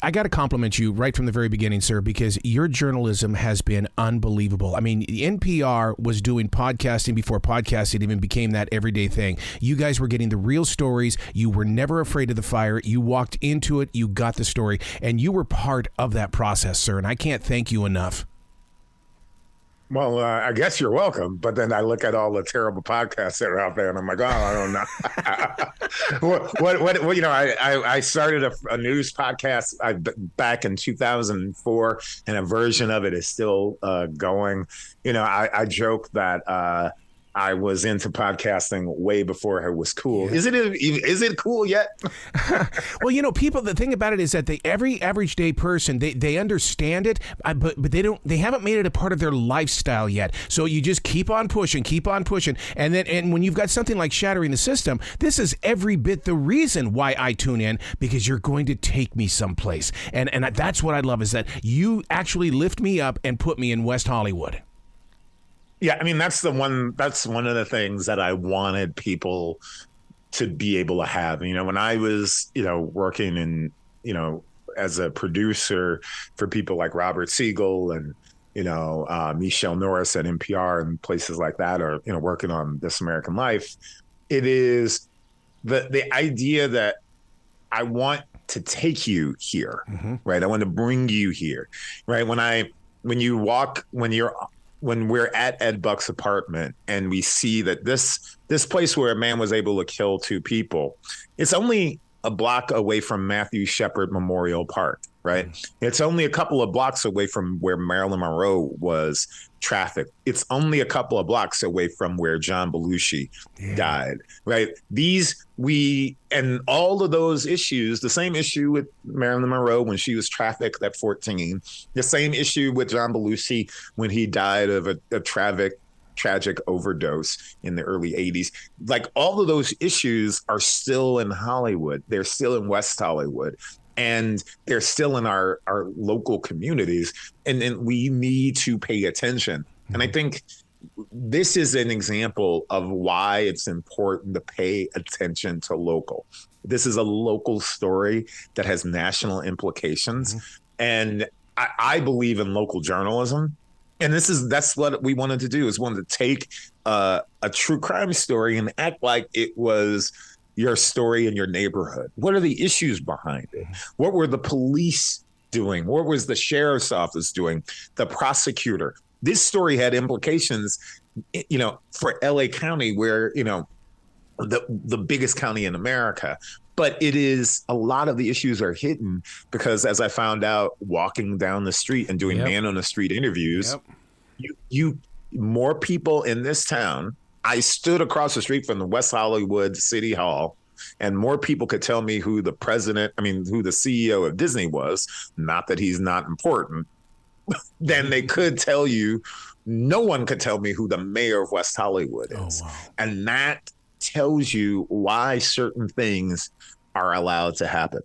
I got to compliment you right from the very beginning, sir, because your journalism has been unbelievable. I mean, NPR was doing podcasting before podcasting even became that everyday thing. You guys were getting the real stories. You were never afraid of the fire. You walked into it. You got the story, and you were part of that process, sir, and I can't thank you enough. Well, I guess you're welcome. But then I look at all the terrible podcasts that are out there, and I'm like, oh, I don't know. what? You know, I started a news podcast back in 2004, and a version of it is still going. You know, I joke that I was into podcasting way before it was cool. Yeah. Is it cool yet? Well, you know, people, the thing about it is that every average day person, they understand it, but they haven't made it a part of their lifestyle yet. So you just keep on pushing. And when you've got something like Shattering the System, this is every bit the reason why I tune in, because you're going to take me someplace. And that's what I love, is that you actually lift me up and put me in West Hollywood. Yeah, I mean, that's one of the things that I wanted people to be able to have. You know, when I was, you know, working in, you know, as a producer for people like Robert Siegel and, you know, Michelle Norris at NPR and places like that, or, you know, working on This American Life, it is the idea that I want to take you here, right? I want to bring you here, right? When we're at Ed Buck's apartment and we see that this place where a man was able to kill two people, it's only a block away from Matthew Shepard Memorial Park, right? It's only a couple of blocks away from where Marilyn Monroe was trafficked. It's only a couple of blocks away from where John Belushi died, right? And all of those issues, the same issue with Marilyn Monroe when she was trafficked at 14, the same issue with John Belushi when he died of a tragic overdose in the early 80s. Like, all of those issues are still in Hollywood. They're still in West Hollywood. And they're still in our local communities. And we need to pay attention. And I think this is an example of why it's important to pay attention to local. This is a local story that has national implications. And I believe in local journalism. And that's what we wanted to do, is wanted to take a true crime story and act like it was your story in your neighborhood. What are the issues behind it? What were the police doing? What was the sheriff's office doing? The prosecutor? This story had implications, you know, for LA County, where, you know, the biggest county in America. But it is, a lot of the issues are hidden because, as I found out walking down the street and doing man on the street interviews, more people in this town. I stood across the street from the West Hollywood City Hall, and more people could tell me who the CEO of Disney was, not that he's not important, than they could tell you. No one could tell me who the mayor of West Hollywood is. Oh, wow. And that tells you why certain things are allowed to happen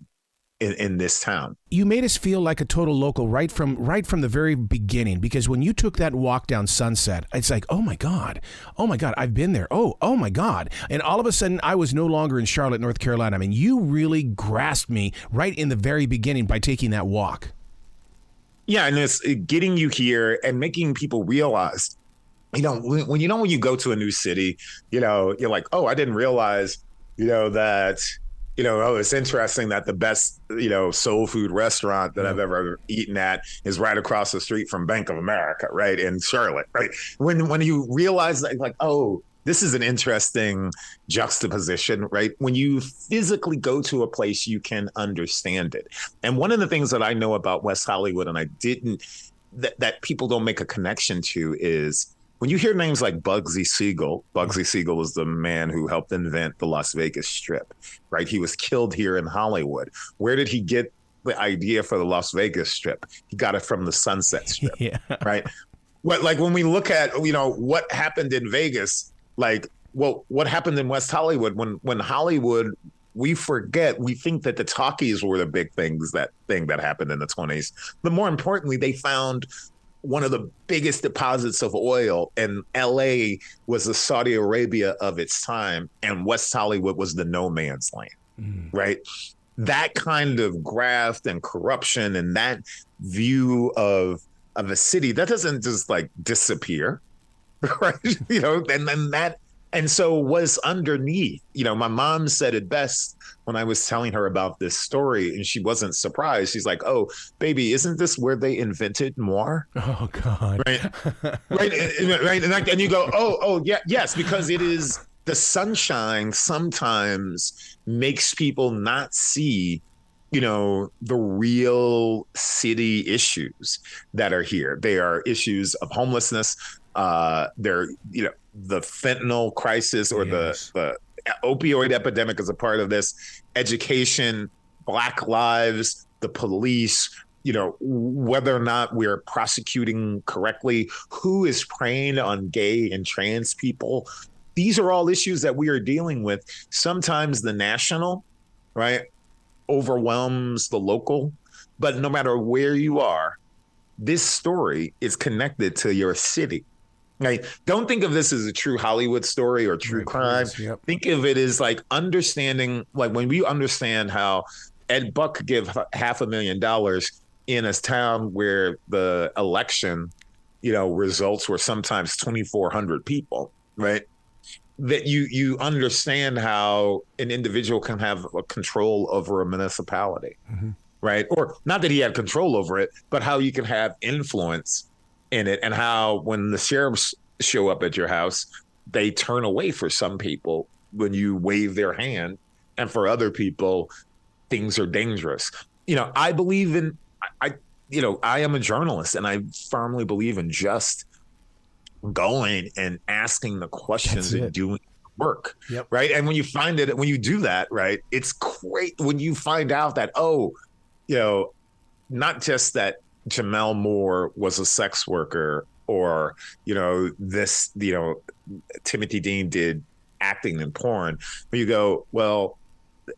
in this town. You made us feel like a total local right from the very beginning, because when you took that walk down Sunset, it's like, oh my God, I've been there. Oh my God. And all of a sudden I was no longer in Charlotte, North Carolina. I mean, you really grasped me right in the very beginning by taking that walk. Yeah, and it's getting you here and making people realize, you know, when you go to a new city, you know, you're like, oh, I didn't realize, you know, that, you know, oh, it's interesting that the best, you know, soul food restaurant that I've ever eaten at is right across the street from Bank of America, right, in Charlotte, right? When you realize that, like, oh, this is an interesting juxtaposition, right? When you physically go to a place, you can understand it. And one of the things that I know about West Hollywood, and I didn't, that people don't make a connection to, is when you hear names like Bugsy Siegel is the man who helped invent the Las Vegas Strip, right? He was killed here in Hollywood. Where did he get the idea for the Las Vegas Strip? He got it from the Sunset Strip, right? Like when we look at, you know, what happened in Vegas, like, well, what happened in West Hollywood? When Hollywood, we think that the talkies were the big thing that happened in the 20s. But more importantly, they found one of the biggest deposits of oil, and LA was the Saudi Arabia of its time, and West Hollywood was the no man's land, right? that kind of graft and corruption and that view of a city, that doesn't just like disappear, right? And then that, and so what's underneath, my mom said it best when I was telling her about this story, and she wasn't surprised. She's like, "Oh, baby, isn't this where they invented more?" Oh God. Right. Right. And you go, oh, yeah, yes, because it is the sunshine sometimes makes people not see, the real city issues that are here. They are issues of homelessness. They're, the fentanyl crisis or Yes. the opioid epidemic is a part of this. Education, Black lives, the police, whether or not we're prosecuting correctly, who is preying on gay and trans people. These are all issues that we are dealing with. Sometimes the national, right, overwhelms the local, but no matter where you are, this story is connected to your city. Right? Don't think of this as a true Hollywood story or true crime. Yep. Think of it as like understanding, like when we understand how Ed Buck could give $500,000 in a town where the election, results were sometimes 2,400 people, right? That you understand how an individual can have a control over a municipality, right? Or not that he had control over it, but how you can have influence in it, and how when the sheriffs show up at your house, they turn away for some people when you wave their hand, and for other people, things are dangerous. I believe in I am a journalist, and I firmly believe in just going and asking the questions and doing work. Yep. Right. And when you do that, right, it's great when you find out that, not just that Jamel Moore was a sex worker, or, Timothy Dean did acting in porn, but you go, well,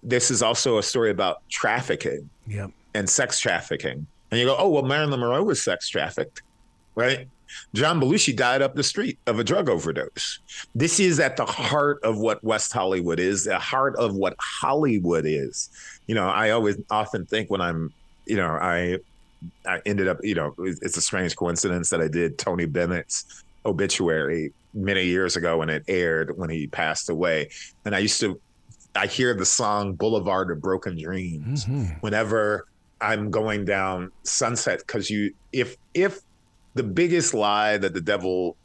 this is also a story about trafficking and sex trafficking. And you go, oh, well, Marilyn Monroe was sex trafficked, right? John Belushi died up the street of a drug overdose. This is at the heart of what West Hollywood is, the heart of what Hollywood is. I often think when I'm, I ended up, it's a strange coincidence that I did Tony Bennett's obituary many years ago when it aired, when he passed away. And I hear the song Boulevard of Broken Dreams whenever I'm going down Sunset, because if the biggest lie that the devil,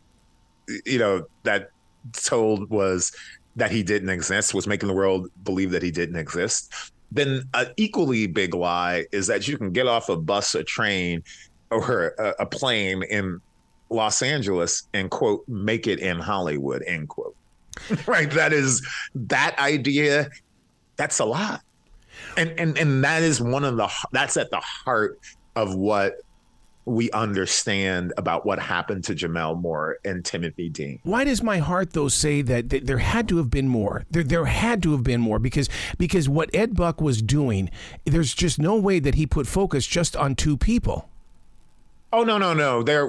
that told was that he didn't exist, was making the world believe that he didn't exist, then an equally big lie is that you can get off a bus, a train, or a plane in Los Angeles and, quote, make it in Hollywood, end quote. Right? That idea, that's a lie. And that is that's at the heart of what we understand about what happened to Jamel Moore and Timothy Dean. Why does my heart, though, say that there had to have been more? There had to have been more, because what Ed Buck was doing, there's just no way that he put focus just on two people. Oh, no.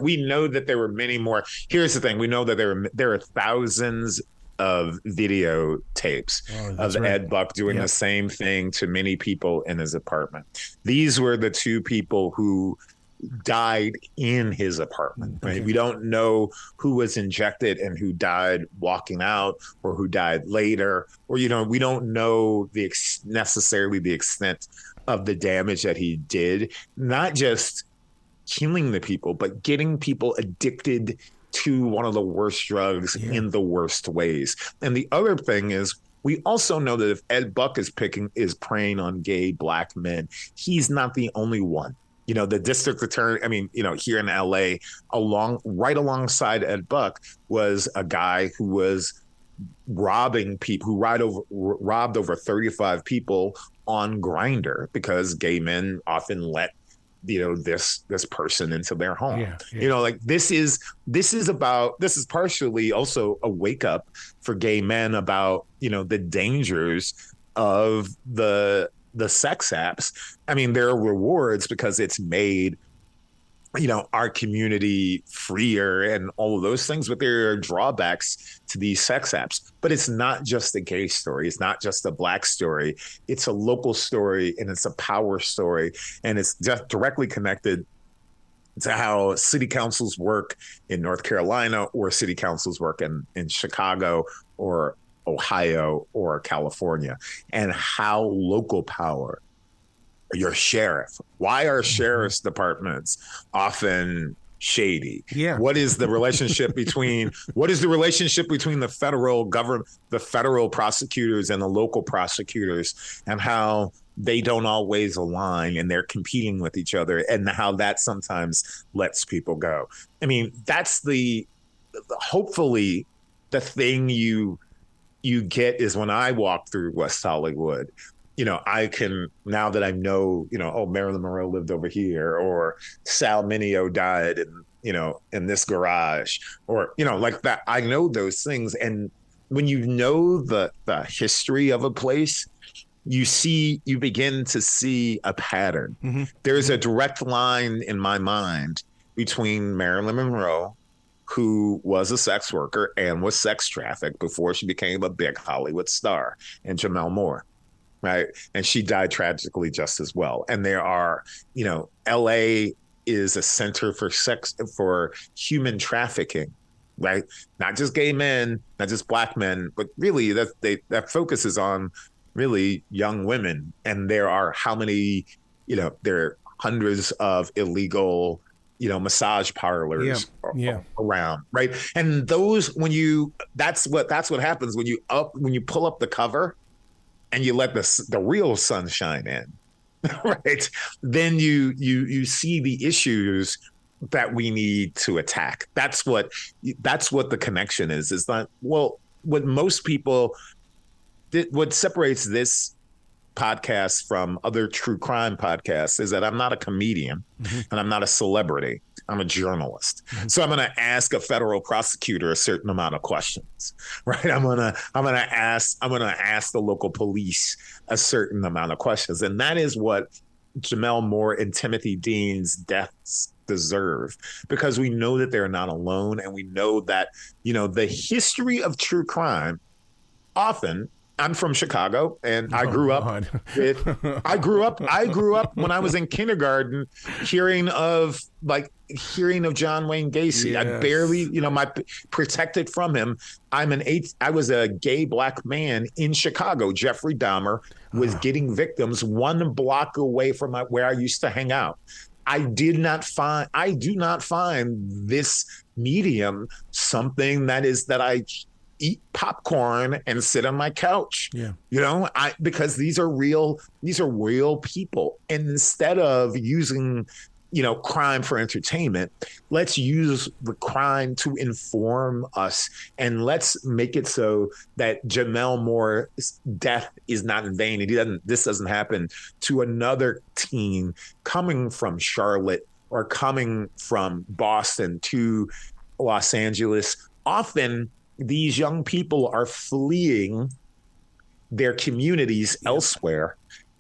We know that there were many more. Here's the thing. We know that there are thousands of videotapes of Ed Buck doing the same thing to many people in his apartment. These were the two people who died in his apartment, right? Okay. We don't know who was injected and who died walking out, or who died later, or, we don't know necessarily the extent of the damage that he did, not just killing the people, but getting people addicted to one of the worst drugs in the worst ways. And the other thing is, we also know that if Ed Buck is preying on gay Black men, he's not the only one. The district attorney, here in LA, right alongside Ed Buck was a guy who was robbing people, who robbed over 35 people on Grindr, because gay men often let this person into their home. This is partially also a wake up for gay men about the dangers of the sex apps. There are rewards because it's made our community freer and all of those things, but there are drawbacks to these sex apps. But it's not just a gay story. It's not just a Black story. It's a local story, and it's a power story, and it's just directly connected to how city councils work in North Carolina or city councils work in Chicago or Ohio or California, and how local power, your sheriff. Why are sheriff's departments often shady? Yeah. What is the relationship between the federal government, the federal prosecutors and the local prosecutors, and how they don't always align and they're competing with each other, and how that sometimes lets people go? I mean, that's hopefully the thing you get is when I walk through West Hollywood, I can, now that I know, oh, Marilyn Monroe lived over here, or Sal Mineo died in this garage, or, like that. I know those things. And when you know the history of a place, you begin to see a pattern. Mm-hmm. There's a direct line in my mind between Marilyn Monroe, who was a sex worker and was sex trafficked before she became a big Hollywood star, and Jamel Moore. Right. And she died tragically just as well. And there are, LA is a center for human trafficking, right? Not just gay men, not just Black men, but really that focuses on really young women. And there are how many, there are hundreds of illegal, massage parlors around, right? And those, that's what happens when you pull up the cover and you let the real sunshine in, right? Then you see the issues that we need to attack. That's what the connection is. It's not, well, what most people, what separates this podcast from other true crime podcasts is that I'm not a comedian, mm-hmm. and I'm not a celebrity. I'm a journalist. Mm-hmm. So I'm going to ask a federal prosecutor a certain amount of questions, right? I'm going to ask the local police a certain amount of questions. And that is what Jamel Moore and Timothy Dean's deaths deserve, because we know that they're not alone. And we know that, the history of true crime often, I'm from Chicago, and I grew up when I was in kindergarten hearing of John Wayne Gacy. Yes. I barely, protected from him. I was a gay Black man in Chicago. Jeffrey Dahmer was getting victims 1 block away from where I used to hang out. I do not find this medium something that I eat popcorn and sit on my couch. Yeah. Because these are real people. And instead of using, crime for entertainment, let's use the crime to inform us, and let's make it so that Jamel Moore's death is not in vain. This doesn't happen to another teen coming from Charlotte or coming from Boston to Los Angeles. Often these young people are fleeing their communities elsewhere,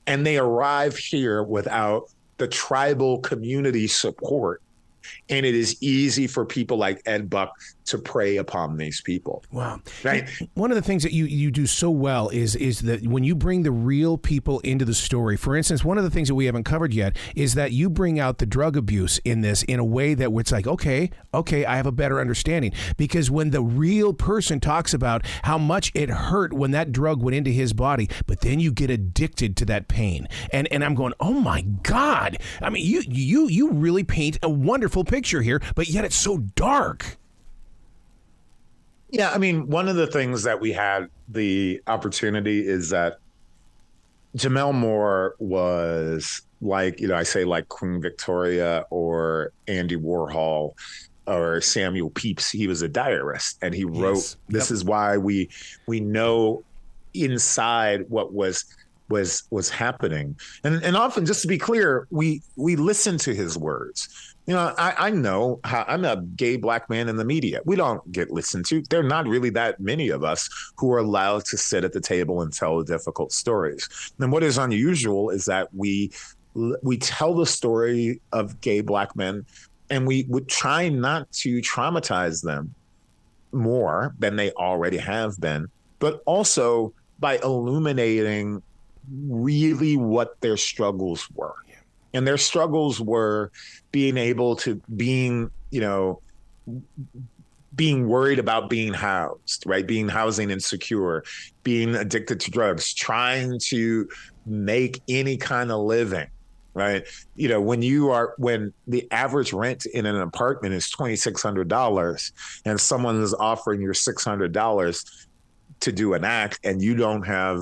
and they arrive here without the tribal community support. And it is easy for people like Ed Buck to prey upon these people. Wow. Right. One of the things that you do so well is that when you bring the real people into the story, for instance, one of the things that we haven't covered yet is that you bring out the drug abuse in this in a way that it's like, okay, I have a better understanding. Because when the real person talks about how much it hurt when that drug went into his body, but then you get addicted to that pain. And I'm going, oh my God. I mean, you really paint a wonderful picture here, but yet it's so dark. Yeah, I mean, one of the things that we had the opportunity is that Jamel Moore was like, I say like Queen Victoria or Andy Warhol or Samuel Pepys. He was a diarist, and he wrote, this is why we know inside what was happening. And often, just to be clear, we listen to his words. I know how I'm a gay Black man in the media. We don't get listened to. There are not really that many of us who are allowed to sit at the table and tell difficult stories. And what is unusual is that we tell the story of gay Black men And we would try not to traumatize them more than they already have been, but also by illuminating really what their struggles were. And their struggles were being able to being worried about being housed, right? Being housing insecure, being addicted to drugs, trying to make any kind of living, right? When the average rent in an apartment is $2,600 and someone is offering you $600 to do an act and you don't have,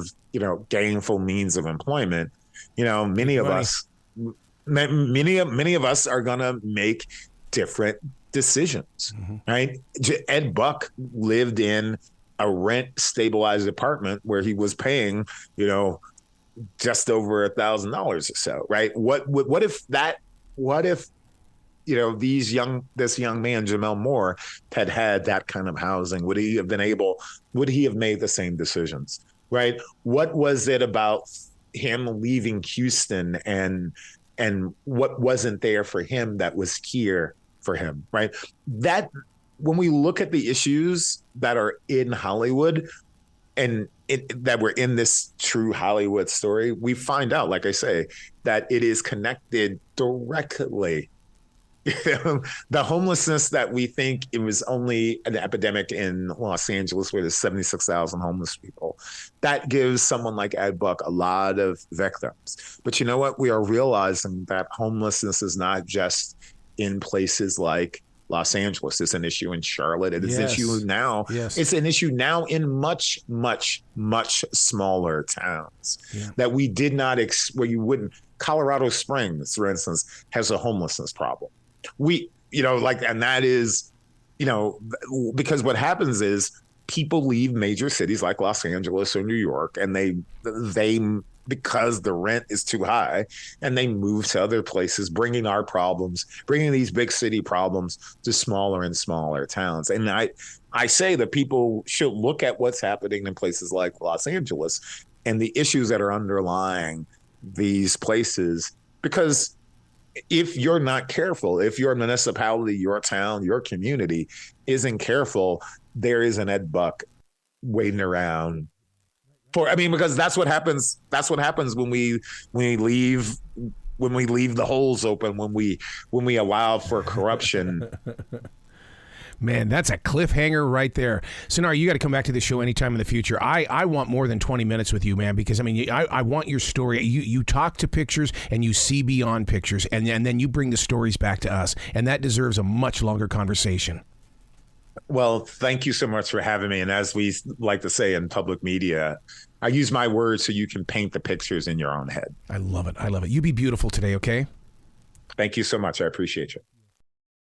gainful means of employment, many of us are going to make different decisions, right? Ed Buck lived in a rent stabilized apartment where he was paying, just over $1,000 or so, right? What if this young man, Jamel Moore, had that kind of housing? Would he have made the same decisions, right? What was it about him leaving Houston and what wasn't there for him that was here for him, right? That when we look at the issues that are in Hollywood and that were in this true Hollywood story, we find out, like I say, that it is connected directly. The homelessness that we think it was only an epidemic in Los Angeles where there's 76,000 homeless people, that gives someone like Ed Buck a lot of victims. But you know what? We are realizing that homelessness is not just in places like Los Angeles. It's an issue in Charlotte. It is an issue now. Yes. It's an issue now in much, much, much smaller towns that we did not, where you wouldn't. Colorado Springs, for instance, has a homelessness problem. And that is, because what happens is people leave major cities like Los Angeles or New York, and they because the rent is too high, and they move to other places, bringing these big city problems to smaller and smaller towns. And I say that people should look at what's happening in places like Los Angeles and the issues that are underlying these places, because if you're not careful, if your municipality, your town, your community isn't careful, there is an Ed Buck waiting around because that's what happens. That's what happens when we leave the holes open, when we allow for corruption. Man, that's a cliffhanger right there. Sonari, you got to come back to the show anytime in the future. I want more than 20 minutes with you, man, because, I want your story. You talk to pictures and you see beyond pictures, and then you bring the stories back to us, and that deserves a much longer conversation. Well, thank you so much for having me. And as we like to say in public media, I use my words so you can paint the pictures in your own head. I love it. You be beautiful today, okay? Thank you so much. I appreciate you.